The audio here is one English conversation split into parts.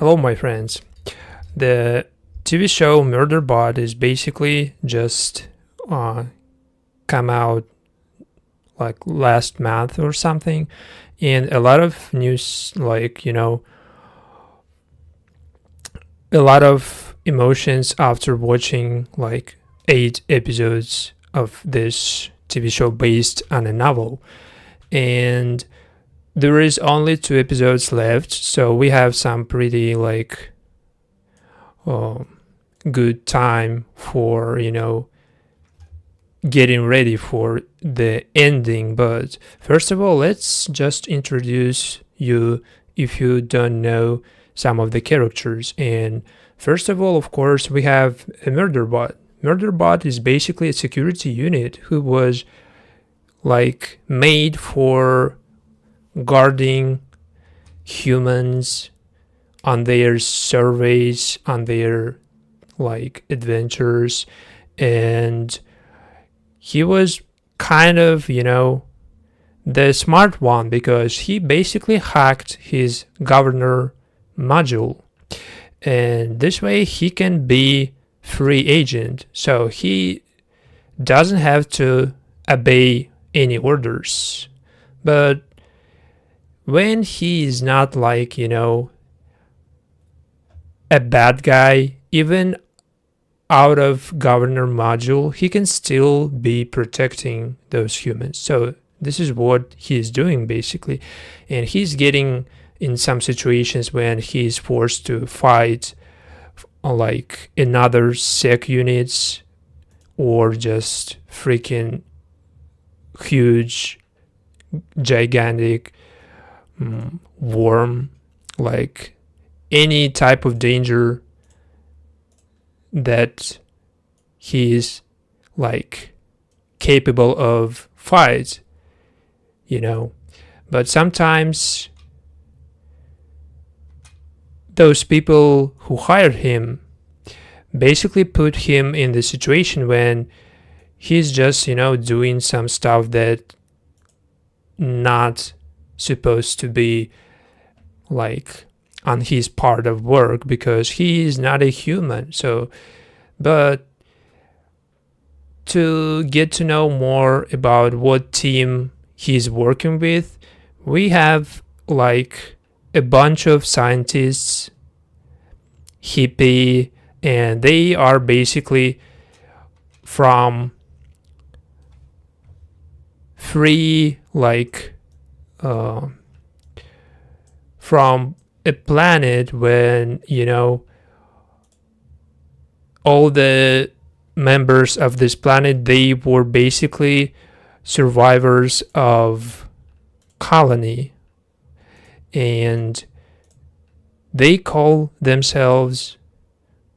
Hello, my friends. The TV show Murderbot is basically just come out like last month or something, and a lot of news, a lot of emotions after watching like 8 episodes of this TV show based on a novel, and there is only 2 episodes left, so we have some pretty good time for getting ready for the ending. But first of all, let's just introduce you if you don't know some of the characters. And first of all, of course, we have a Murderbot. Murderbot is basically a security unit who was made for guarding humans on their surveys, on their adventures, and he was kind of the smart one because he basically hacked his governor module, and this way he can be free agent, so he doesn't have to obey any orders. But when he is not a bad guy, even out of governor module, he can still be protecting those humans. So this is what he's doing basically. And he's getting in some situations when he's forced to fight another SecUnits or just freaking huge, gigantic worm, any type of danger that he is capable of fight, but sometimes those people who hired him basically put him in the situation when he's just doing some stuff that not supposed to be on his part of work because he is not a human. So, but to get to know more about what team he's working with, we have a bunch of scientists, hippie, and they are basically from free from a planet when all the members of this planet, they were basically survivors of colony, and they call themselves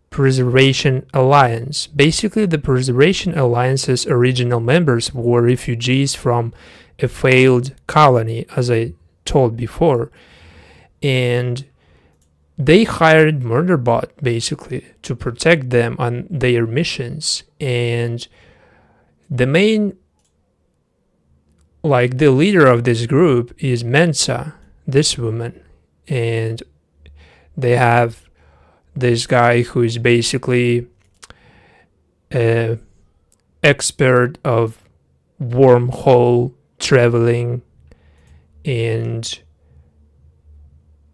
Preservation Alliance. Basically, the Preservation Alliance's original members were refugees from a failed colony, as I told before, and they hired Murderbot basically to protect them on their missions. And the main, the leader of this group is Mensa, this woman, and they have this guy who is basically an expert of wormhole traveling, and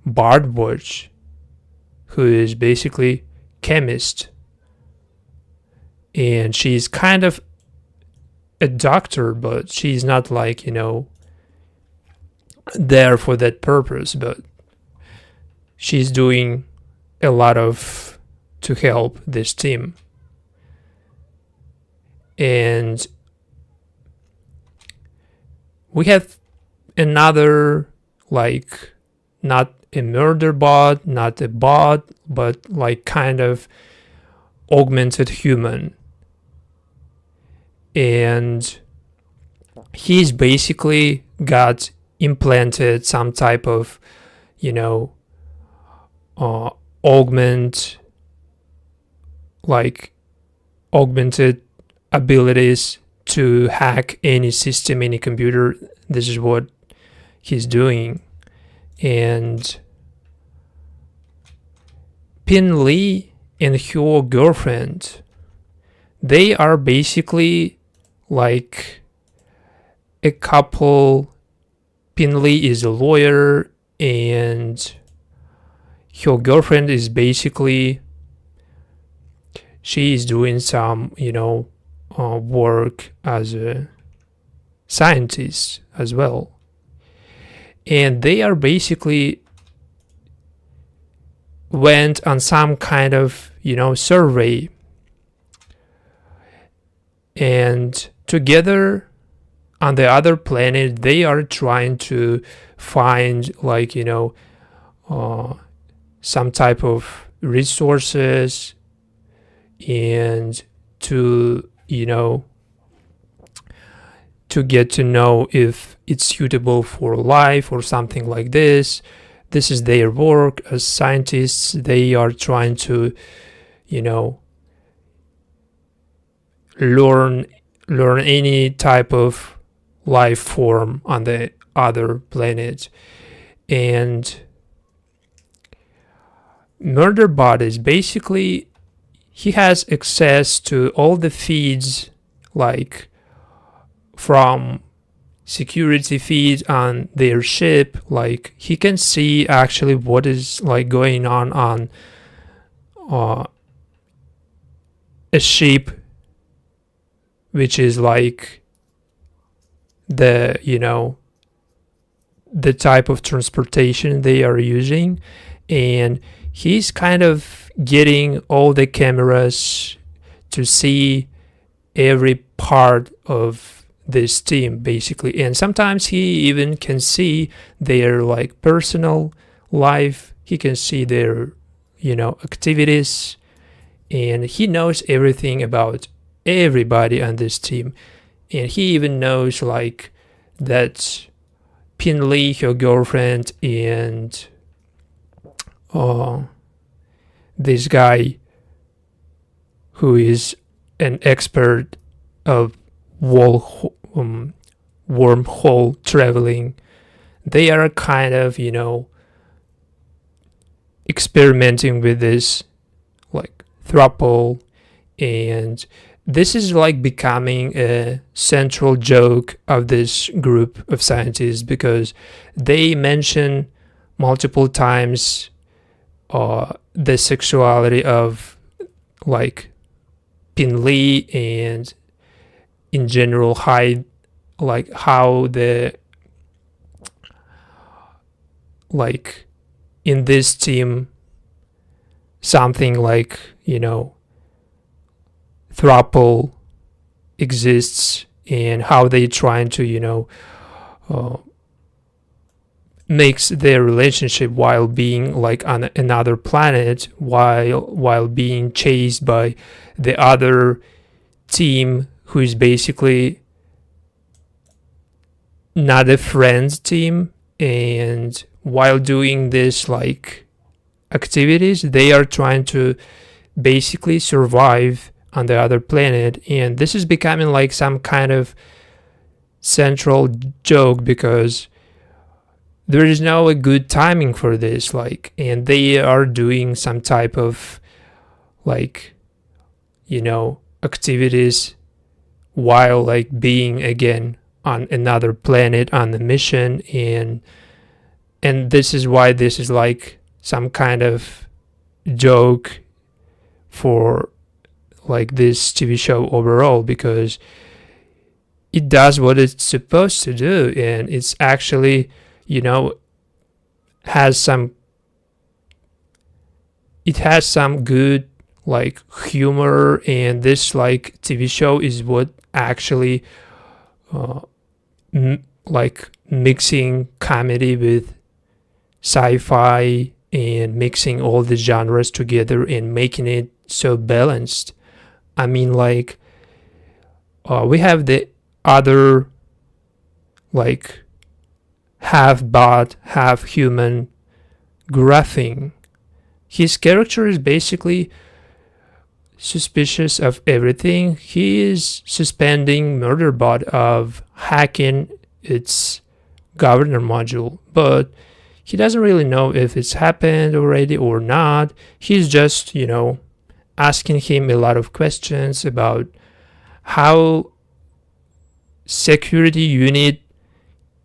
Bardwatch, who is basically chemist, and she's kind of a doctor, but she's not there for that purpose, but she's doing a lot to help this team. And we have another not a murder bot, not a bot, but kind of augmented human, and he's basically got implanted some type of augmented abilities to hack any system, any computer. This is what he's doing. And Pin Lee and her girlfriend, they are basically like a couple. Pin Lee is a lawyer and her girlfriend is basically, she is doing some, work as a scientist as well. And they are basically went on some kind of, survey. And together on the other planet, they are trying to find some type of resources and to get to know if it's suitable for life or something like this. This is their work as scientists. They are trying to learn any type of life form on the other planet. And Murderbot is basically, he has access to all the feeds, like from security feeds on their ship. Like he can see actually what is like going on a ship, which is like the the type of transportation they are using. And he's kind of getting all the cameras to see every part of this team basically. And sometimes he even can see their like personal life. He can see their activities, and he knows everything about everybody on this team. And he even knows like that Pin Lee, her girlfriend, and this guy who is an expert of wormhole traveling, they are kind of experimenting with this like throuple. And this is like becoming a central joke of this group of scientists, because they mention multiple times the sexuality of like Pin Lee, and in general hide like how the like in this team something like throuple exists, and how they trying to makes their relationship while being like on another planet, while being chased by the other team, who is basically not a friend team. And while doing this like activities, they are trying to basically survive on the other planet. And this is becoming like some kind of central joke, because there is no a good timing for this, like, and they are doing some type of like activities while like being again on another planet on the mission. And this is why this is like some kind of joke for like this TV show overall, because it does what it's supposed to do, and it's actually has some good like humor. And this like TV show is what actually like mixing comedy with sci-fi and mixing all the genres together and making it so balanced. I mean, like we have the other like half bot, half human Graphing. His character is basically suspicious of everything. He is suspending Murderbot of hacking its governor module, but he doesn't really know if it's happened already or not. He's just, asking him a lot of questions about how security unit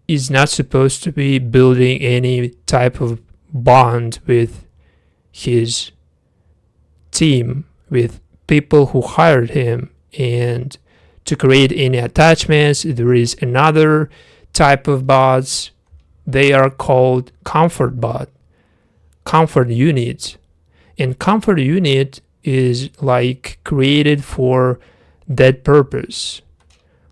is not supposed to be building any type of bond with his team, with people who hired him, and to create any attachments. There is another type of bots. They are called comfort units. And comfort unit is like created for that purpose,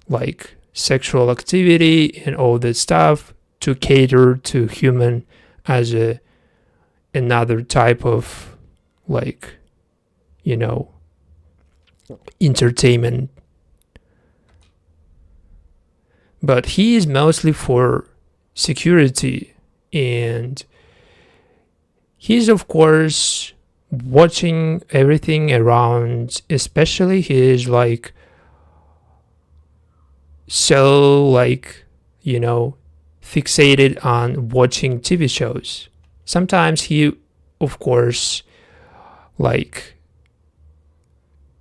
like sexual activity and all that stuff, to cater to human as another type of entertainment. But he is mostly for security, and he's of course watching everything around, especially his fixated on watching TV shows. Sometimes he of course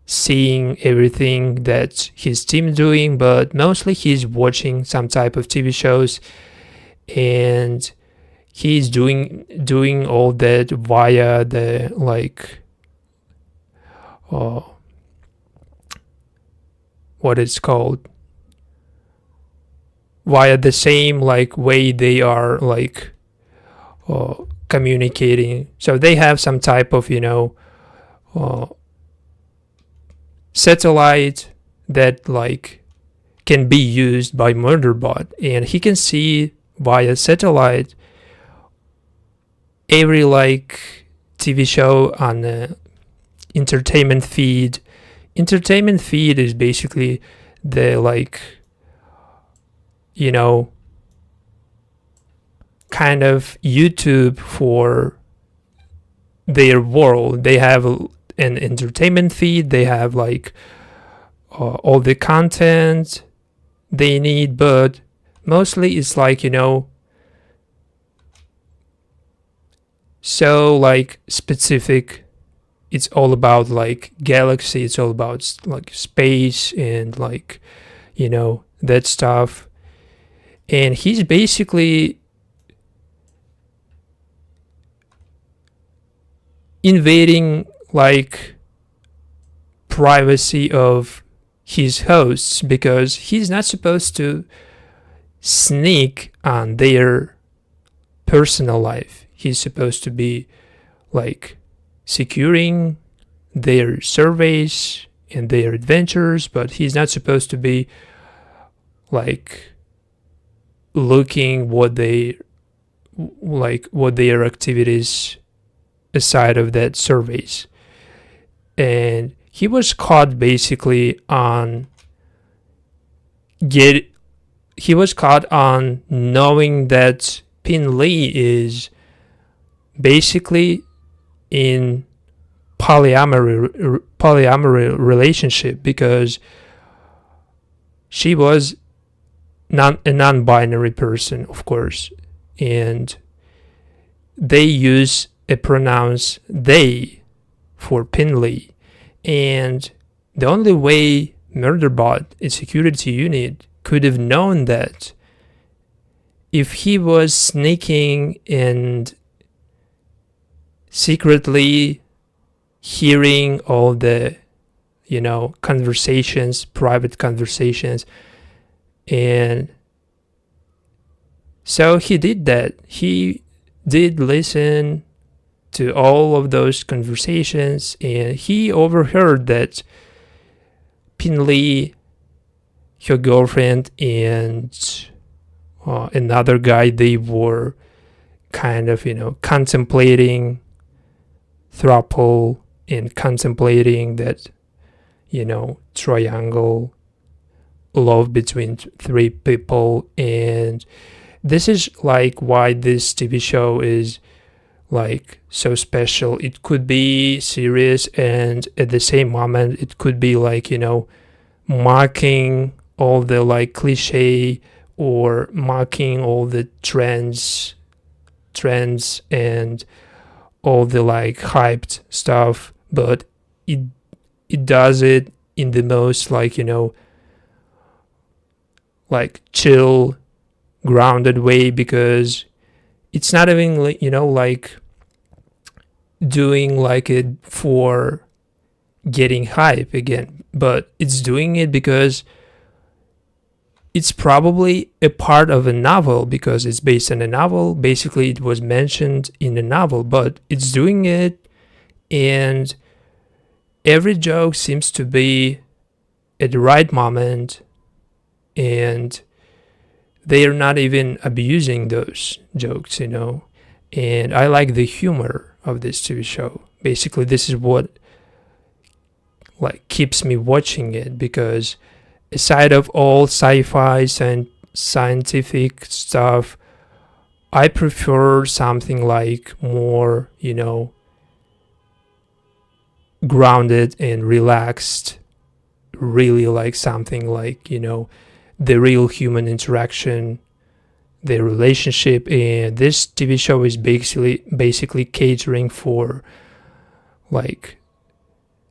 seeing everything that his team doing, but mostly he's watching some type of TV shows, and he's doing all that via the what it's called, via the same way they are communicating. So they have some type of satellite that can be used by Murderbot, and he can see via satellite every TV show on the entertainment feed. Entertainment feed is basically the kind of YouTube for their world. They have an entertainment feed. They have all the content they need, but mostly it's so specific. It's all about galaxy. It's all about space and that stuff. And he's basically invading privacy of his hosts, because he's not supposed to sneak on their personal life. He's supposed to be securing their surveys and their adventures, but he's not supposed to be looking what their activities aside of that surveys. And he was caught basically on knowing that Pin Lee is basically in polyamory relationship, because she was a non-binary person, of course, and they use a pronouns they for Pin Lee. And the only way Murderbot, a security unit, could have known that if he was sneaking and secretly hearing all the conversations, private conversations. And so he did that. He did listen to all of those conversations, and he overheard that Pin Lee, her girlfriend, and another guy, they were kind of contemplating throuple and contemplating that triangle love between three people. And this is why this TV show is so special. It could be serious, and at the same moment it could be mocking all the cliche, or mocking all the trends trends and all the like hyped stuff, but it does it in the most like, you know, like chill, grounded way, because it's not even, you know, like doing like it for getting hype again, but it's doing it because it's probably a part of a novel, because it's based on a novel. Basically, it was mentioned in the novel, but it's doing it, and every joke seems to be at the right moment, and they are not even abusing those jokes, you know. And I like the humor of this TV show. Basically, this is what like keeps me watching it, because aside of all sci-fi and scientific stuff, I prefer something like more, you know, grounded and relaxed. Really like something like, you know, the real human interaction, the relationship. And this TV show is basically catering for like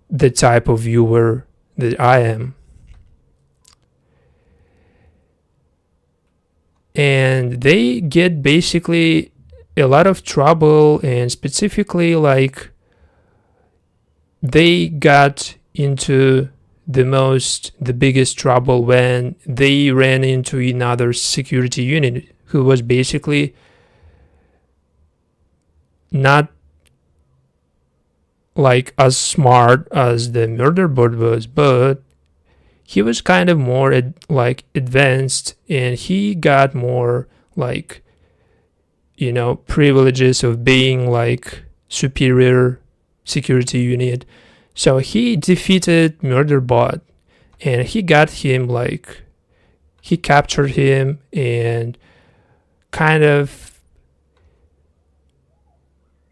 the type of viewer that I am. And they get basically a lot of trouble, and specifically like they got into the biggest trouble when they ran into another security unit who was basically not like as smart as the Murderbot was, but he was kind of more like advanced, and he got more like, you know, privileges of being like superior security unit. So he defeated Murderbot, and he got him like, he captured him, and kind of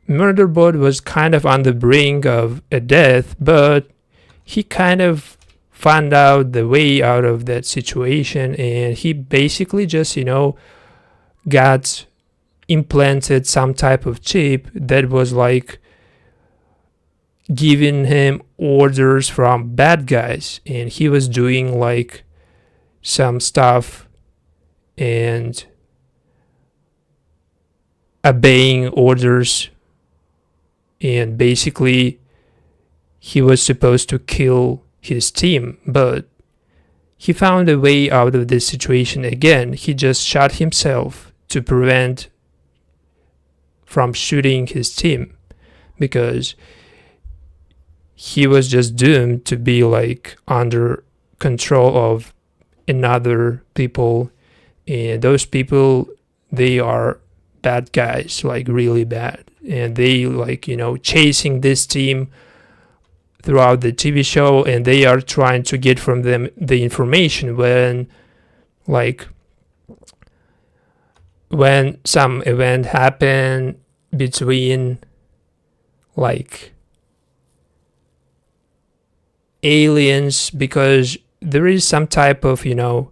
Murderbot was kind of on the brink of a death, but he kind of found out the way out of that situation, and he basically just, you know, got implanted some type of chip that was like giving him orders from bad guys, and he was doing like some stuff and obeying orders, and basically he was supposed to kill his team, but he found a way out of this situation again. He just shot himself to prevent from shooting his team, because he was just doomed to be like under control of another people, and those people, they are bad guys, like really bad, and they like, you know, chasing this team throughout the TV show, and they are trying to get from them the information when some event happen between like aliens, because there is some type of, you know,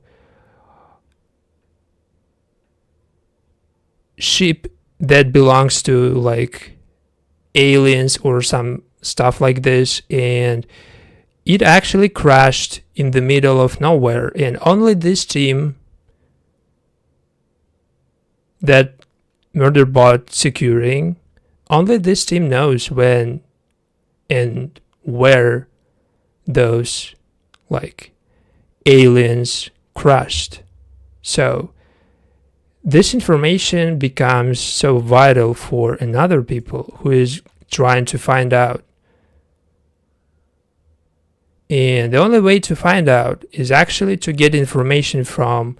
ship that belongs to like aliens or some stuff like this, and it actually crashed in the middle of nowhere, and only this team that Murderbot securing, only this team knows when and where those like aliens crashed. So this information becomes so vital for another people who is trying to find out. And the only way to find out is actually to get information from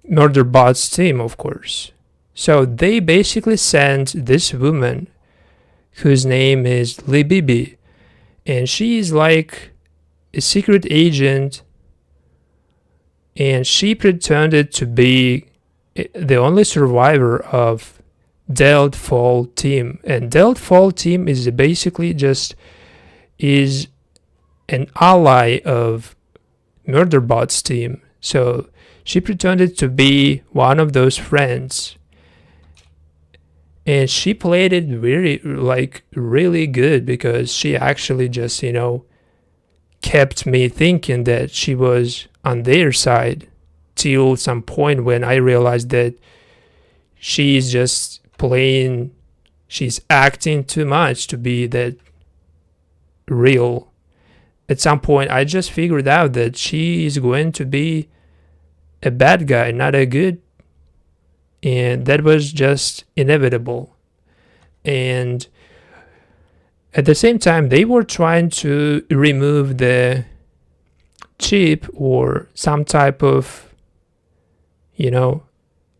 Murderbot's team, of course. So they basically sent this woman whose name is Libibi, and she is like a secret agent, and she pretended to be the only survivor of Delta Fall team. And Delta Fall team is basically just is an ally of Murderbot's team. So she pretended to be one of those friends And she played it really good, because she actually just, kept me thinking that she was on their side till some point when I realized that she's just she's acting too much to be that real. At some point, I just figured out that she is going to be a bad guy, not a good, and that was just inevitable. And at the same time, they were trying to remove the chip or some type of,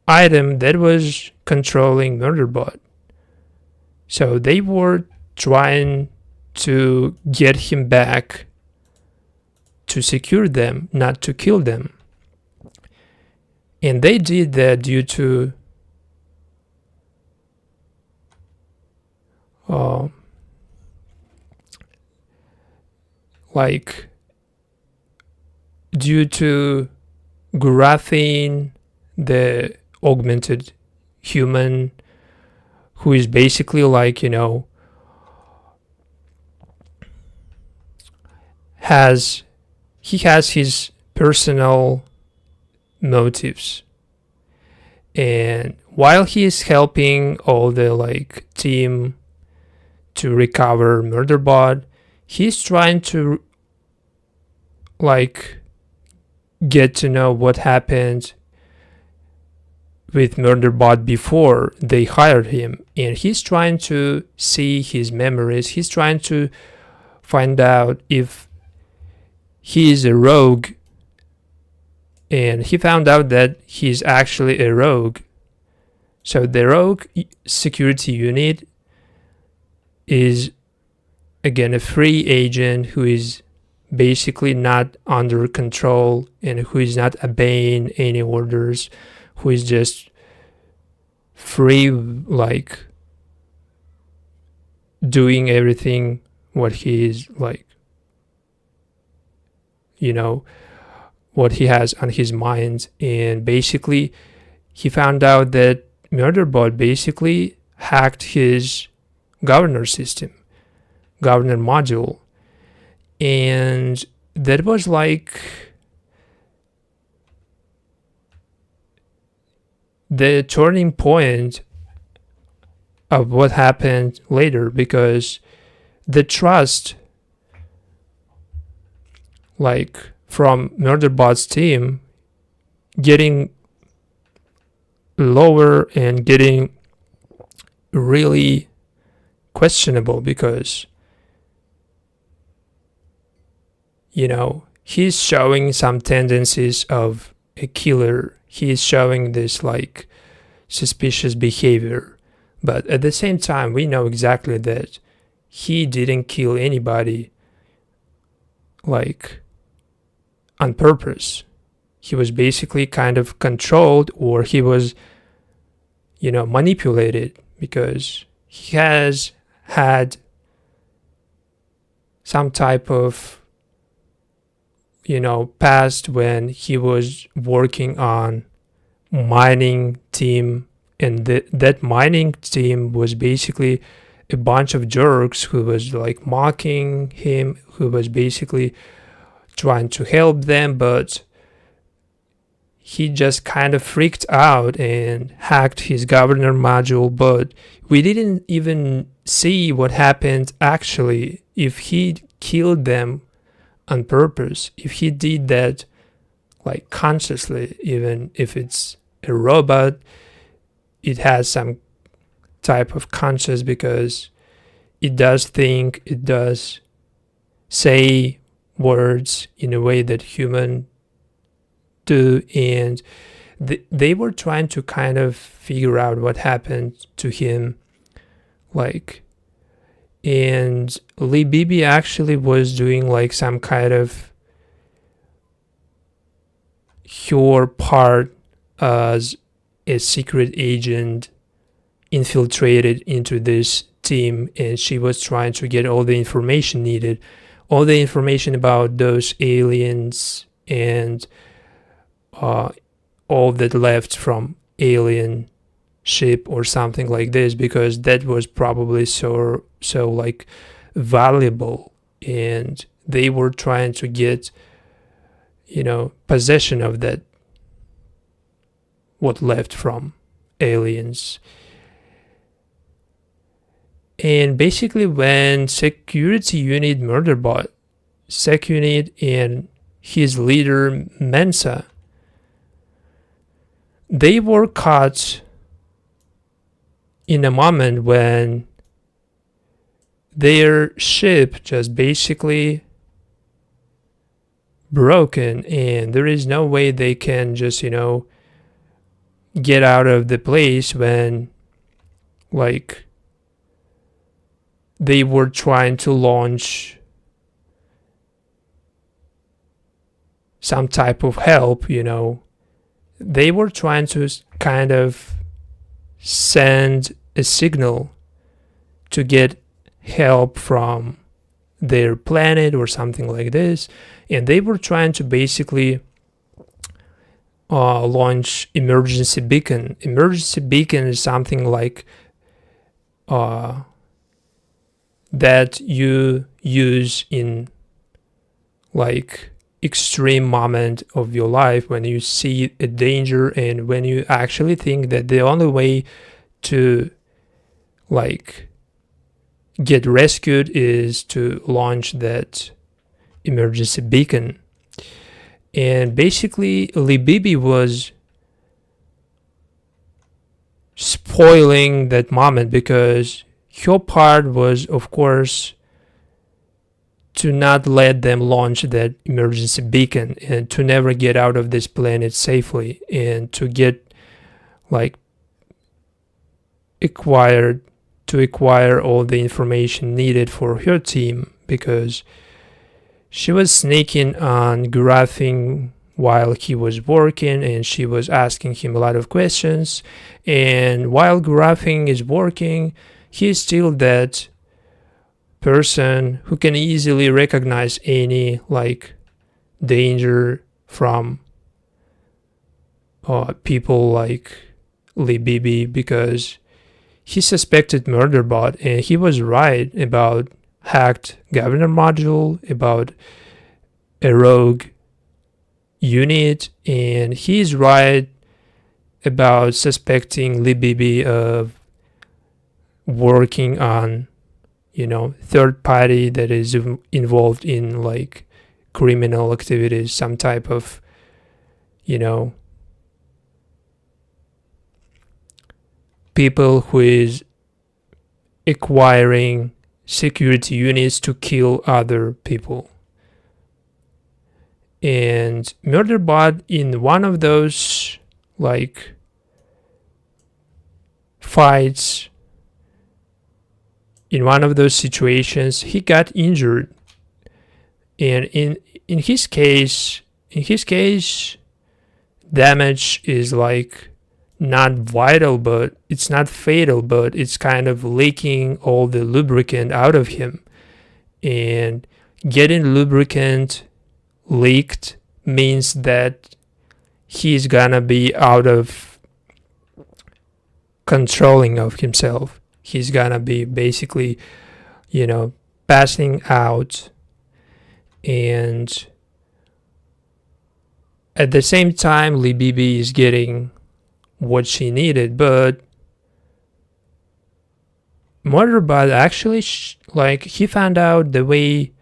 item that was controlling Murderbot. So they were trying to get him back to secure them, not to kill them. And they did that due to due to graphene, the augmented human, who is basically has his personal motives. And while he is helping all the team to recover Murderbot, he's trying to get to know what happened with Murderbot before they hired him, and he's trying to see his memories. He's trying to find out if he is a rogue, and he found out that he's actually a rogue. So the rogue security unit is again a free agent who is basically not under control and who is not obeying any orders, who is just free, doing everything what he is what he has on his mind. And basically he found out that Murderbot basically hacked his governor module, and that was the turning point of what happened later, because the trust from Murderbot's team getting lower and getting really questionable, because he's showing some tendencies of a killer. He's showing this suspicious behavior, but at the same time we know exactly that he didn't kill anybody on purpose. He was basically kind of controlled, or he was manipulated, because he has had some type of past when he was working on mining team, and that mining team was basically a bunch of jerks who was mocking him, who was basically trying to help them, but he just kind of freaked out and hacked his governor module. But we didn't even see what happened actually, if he killed them on purpose, if he did that consciously. Even if it's a robot, it has some type of conscious, because it does think, it does say words in a way that human do. And they were trying to kind of figure out what happened to him, and Lee Beebe actually was doing some kind of her part as a secret agent infiltrated into this team, and she was trying to get all the information needed, all the information about those aliens and all that left from alien ship or something like this, because that was probably so like valuable, and they were trying to get, you know, possession of that, what left from aliens. And basically when security unit Murderbot, SecUnit, and his leader Mensa, they were caught in a moment when their ship just basically broken, and there is no way they can just, you know, get out of the place when like they were trying to launch some type of help, you know. They were trying to kind of send a signal to get help from their planet or something like this, and they were trying to basically launch emergency beacon. Emergency beacon is something like that you use in like extreme moment of your life when you see a danger, and when you actually think that the only way to like get rescued is to launch that emergency beacon. And basically Libibi was spoiling that moment, because her part was, of course, to not let them launch that emergency beacon and to never get out of this planet safely, and to get like acquire all the information needed for her team, because she was sneaking on Gurathing while he was working, and she was asking him a lot of questions. And while Gurathing is working, he's still that person who can easily recognize any like danger from people like Libibi, because he suspected Murderbot, and he was right about hacked governor module, about a rogue unit, and he's right about suspecting Libibi of working on, you know, third party that is involved in like criminal activities, some type of, you know, people who is acquiring security units to kill other people. And Murderbot, in one of those like fights, in one of those situations, he got injured. And in his case, damage is like not vital, but it's not fatal, but it's kind of leaking all the lubricant out of him. And getting lubricant leaked means that he's gonna be out of controlling of himself. He's gonna be basically, you know, passing out. And at the same time, Libibi is getting what she needed, but Murderbot actually like he found out the way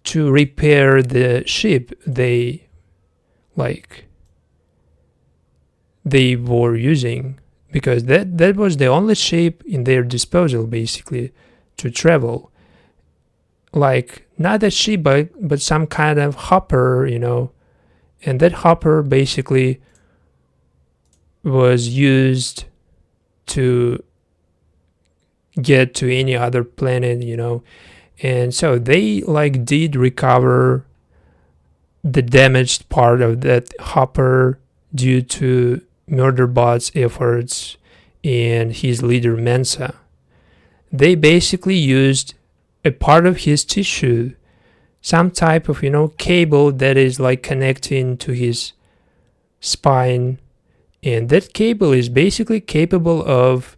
to repair the ship they were using, because that was the only ship in their disposal basically to travel, like not a ship but some kind of hopper, you know. And that hopper basically was used to get to any other planet, you know. And so they like did recover the damaged part of that hopper due to Murderbot's efforts and his leader Mensa. They basically used a part of his tissue, some type of, you know, cable that is like connecting to his spine, And that cable is basically capable of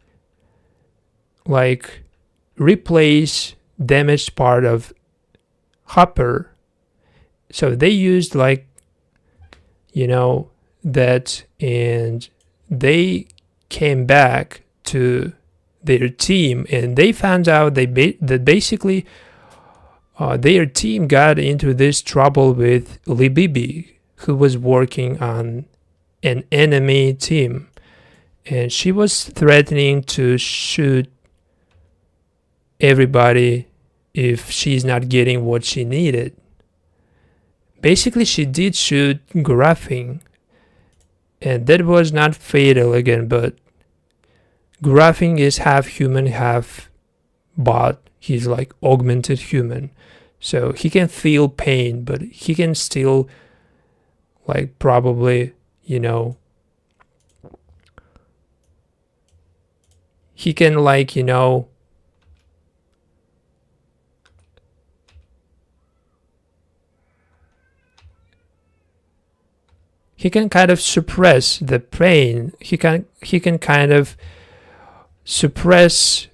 like replace damaged part of Hopper. So they used like, you know, that, and they came back to their team, and they found out that basically their team got into this trouble with Lee Bibi, who was working on an enemy team, and she was threatening to shoot everybody if she's not getting what she needed. Basically, she did shoot Graphing, and that was not fatal again, but Graphing is half human, half bot. He's like augmented human. So he can feel pain, but he can still like probably, you know, he can like, you know, he can kind of suppress the pain. He can kind of suppress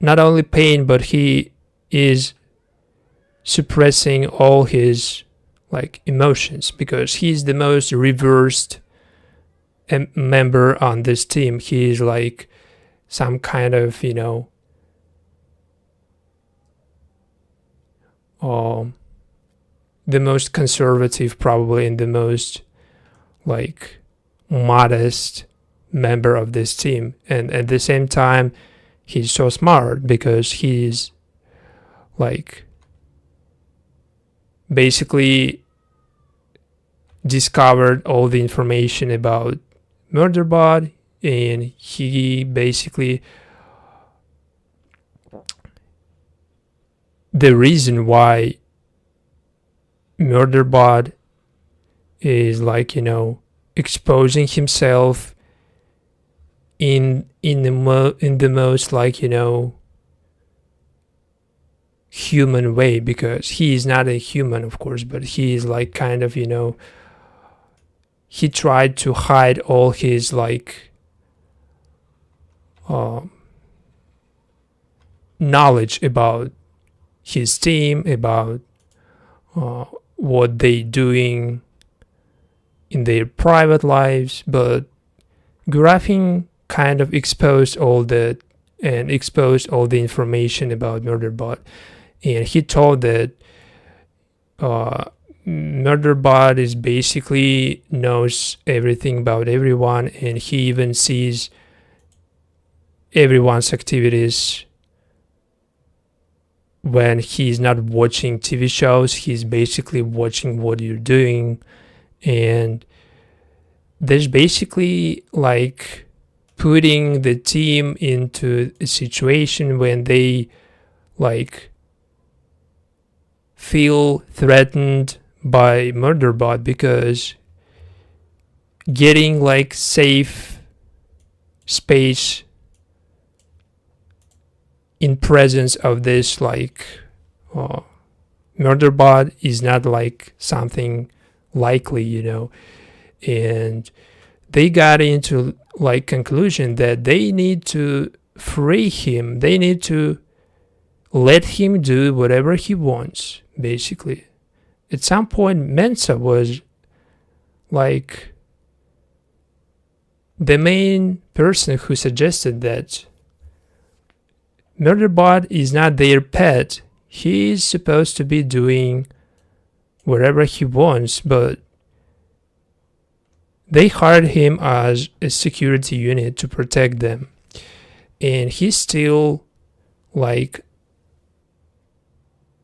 not only pain, but he is suppressing all his like emotions, because he's the most reversed member on this team. He's like some kind of, you know, the most conservative probably, and the most like modest member of this team. And at the same time, he's so smart because he's like basically discovered all the information about Murderbot, and he basically, the reason why Murderbot is like, you know, exposing himself in the most like, you know, human way, because he is not a human, of course, but he is like kind of, you know, he tried to hide all his like knowledge about his team, about what they doing in their private lives. But Graphing kind of exposed all the information about Murderbot, and he told that Murderbot is basically knows everything about everyone, and he even sees everyone's activities. When he's not watching TV shows, he's basically watching what you're doing. And there's basically like putting the team into a situation when they like feel threatened by Murderbot, because getting like safe space in presence of this like Murderbot is not like something likely, you know. And they got into like conclusion that they need to free him. They need to let him do whatever he wants, basically. At some point, Mensa was like the main person who suggested that Murderbot is not their pet. He is supposed to be doing whatever he wants, but they hired him as a security unit to protect them. And he's still like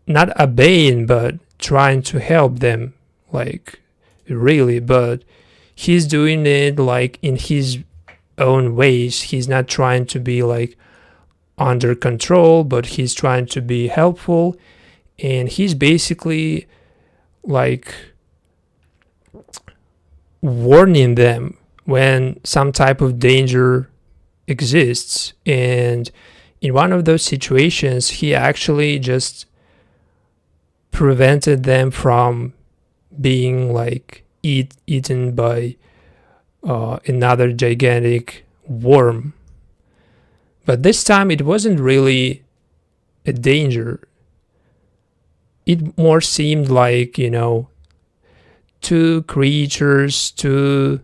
not obeying, but trying to help them, like really. But he's doing it like in his own ways. He's not trying to be like under control, but he's trying to be helpful. And he's basically like warning them when some type of danger exists. And in one of those situations, he actually just prevented them from being like eaten by another gigantic worm. But this time it wasn't really a danger. It more seemed like, two creatures, two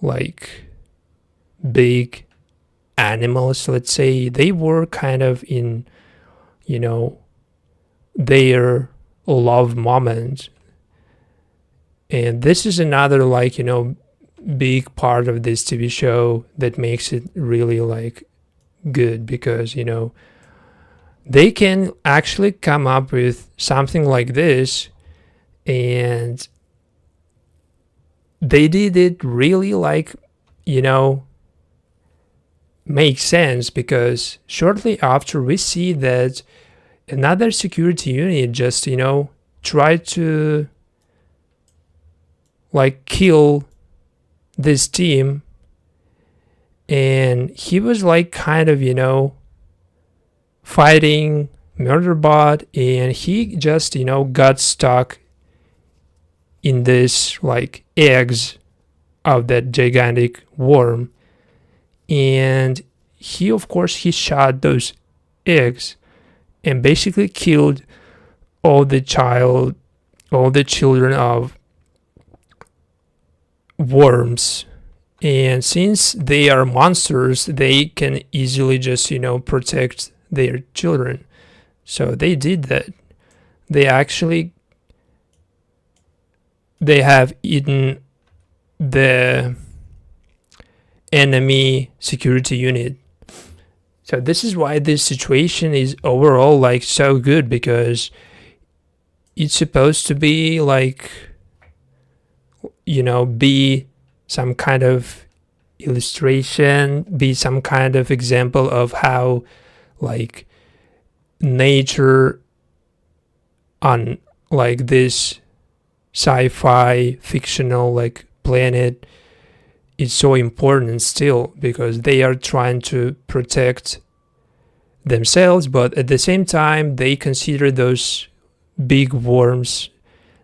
like big animals, let's say. They were kind of in, their love moment. And this is another big part of this TV show that makes it really good, because they can actually come up with something like this, and they did it really makes sense, because shortly after we see that another security unit just tried to kill this team, and he was kind of fighting Murderbot, and he just got stuck in this eggs of that gigantic worm, and he shot those eggs and basically killed all the children of worms. And since they are monsters, they can easily just protect their children. So they did that. They have eaten the enemy security unit. So this is why this situation is overall so good, because it's supposed to be be some kind of illustration, be some kind of example of how nature on this sci-fi fictional planet is so important still, because they are trying to protect themselves, but at the same time they consider those big worms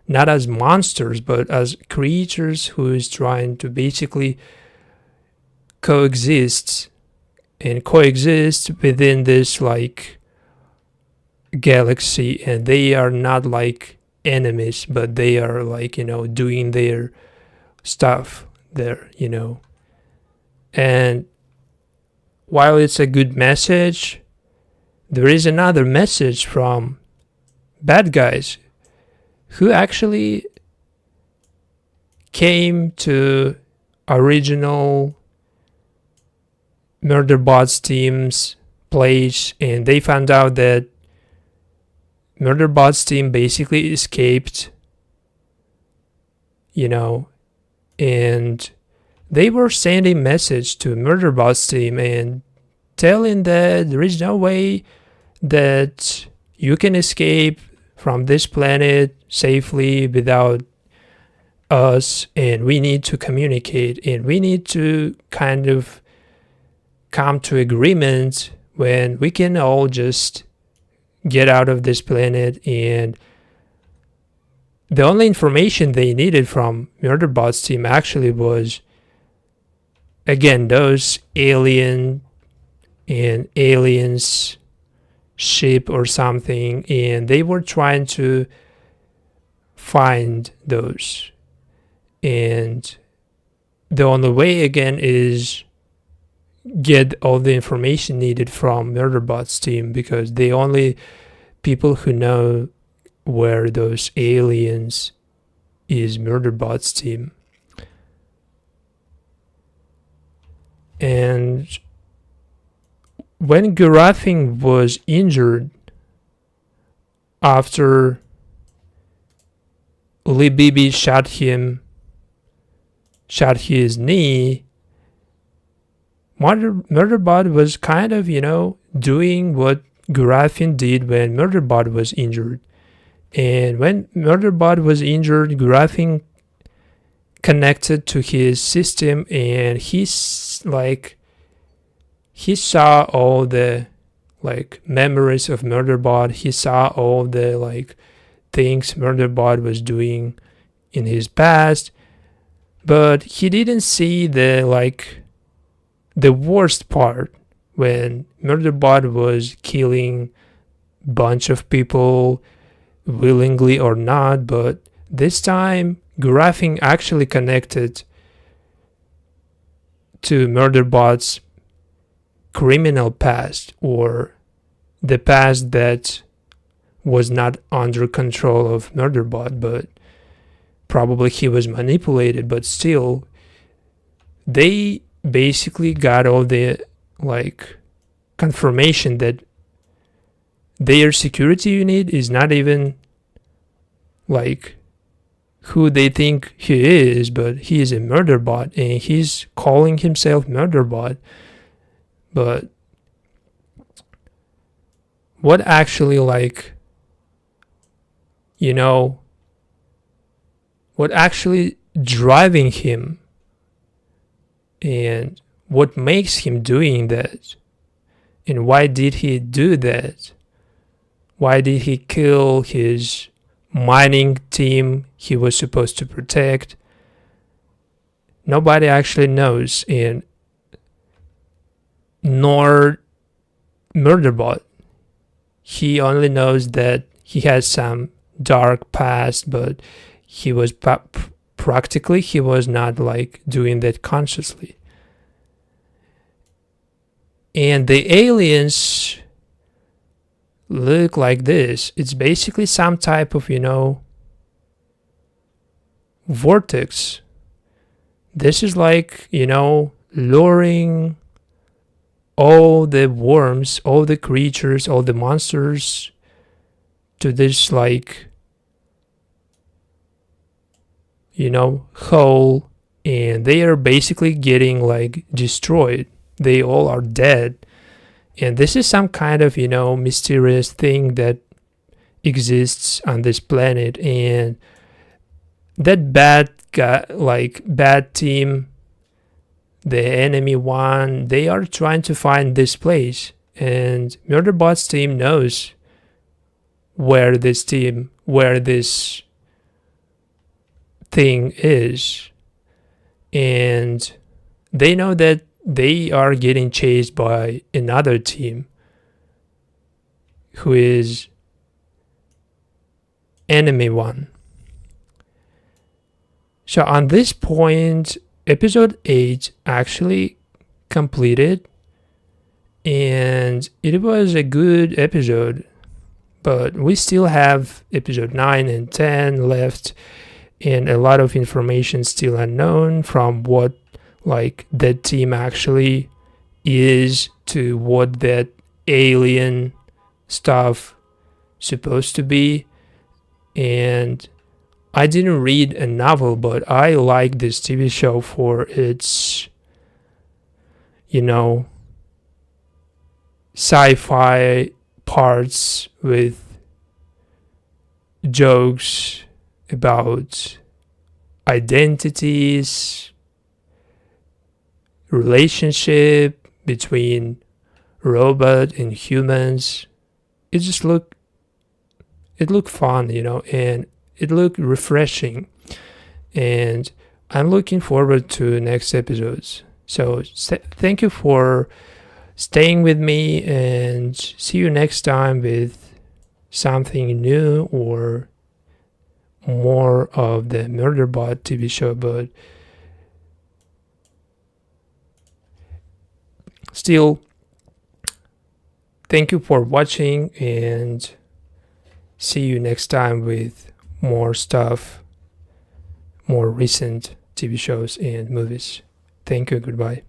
not as monsters, but as creatures who is trying to basically coexist within this galaxy, and they are not enemies, but they are doing their stuff there, and while it's a good message, there is another message from bad guys who actually came to original Murderbot's team's place, and they found out that Murderbot's team basically escaped, and they were sending message to Murderbot's team and telling that there is no way that you can escape from this planet safely without us, and we need to communicate, and we need to kind of come to agreement when we can all just get out of this planet. And the only information they needed from Murderbot's team actually was, again, those aliens ship or something, and they were trying to find those. And the only way, again, is get all the information needed from Murderbot's team, because the only people who know where those aliens is Murderbot's team. And when Garafin was injured after Lee Bibi shot his knee, Murderbot was kind of, doing what Garafin did when Murderbot was injured. And when Murderbot was injured, Garafin connected to his system, and he saw all the memories of Murderbot. He saw all the things Murderbot was doing in his past. But he didn't see the worst part, when Murderbot was killing bunch of people willingly or not. But this time Graphing actually connected to Murderbot's criminal past, or the past that was not under control of Murderbot, but probably he was manipulated. But still, they basically got all the confirmation that their security unit is not even who they think he is, but he is a Murderbot, and he's calling himself Murderbot. But what actually what actually driving him, and what makes him doing that, and why did he do that? Why did he kill his mining team he was supposed to protect? Nobody actually knows, and nor Murderbot. He only knows that he has some dark past, but he was practically he was not doing that consciously. And the aliens look like this. It's basically some type of vortex. This is luring all the worms, all the creatures, all the monsters to this hole, and they are basically getting destroyed. They all are dead. And this is some kind of mysterious thing that exists on this planet. And that bad guy, bad team, the enemy one, they are trying to find this place, and Murderbot's team knows where this thing is, and they know that they are getting chased by another team who is enemy one. So on this point, episode 8 actually completed, and it was a good episode, but we still have episode 9 and 10 left, and a lot of information still unknown, from what that team actually is to what that alien stuff supposed to be. And I didn't read a novel, but I like this TV show for its sci-fi parts with jokes about identities, relationship between robot and humans. It looked fun, and it looked refreshing, and I'm looking forward to next episodes. So thank you for staying with me, and see you next time with something new or more of the Murderbot TV show. But still, thank you for watching, and see you next time with more stuff, more recent TV shows and movies. Thank you. Goodbye.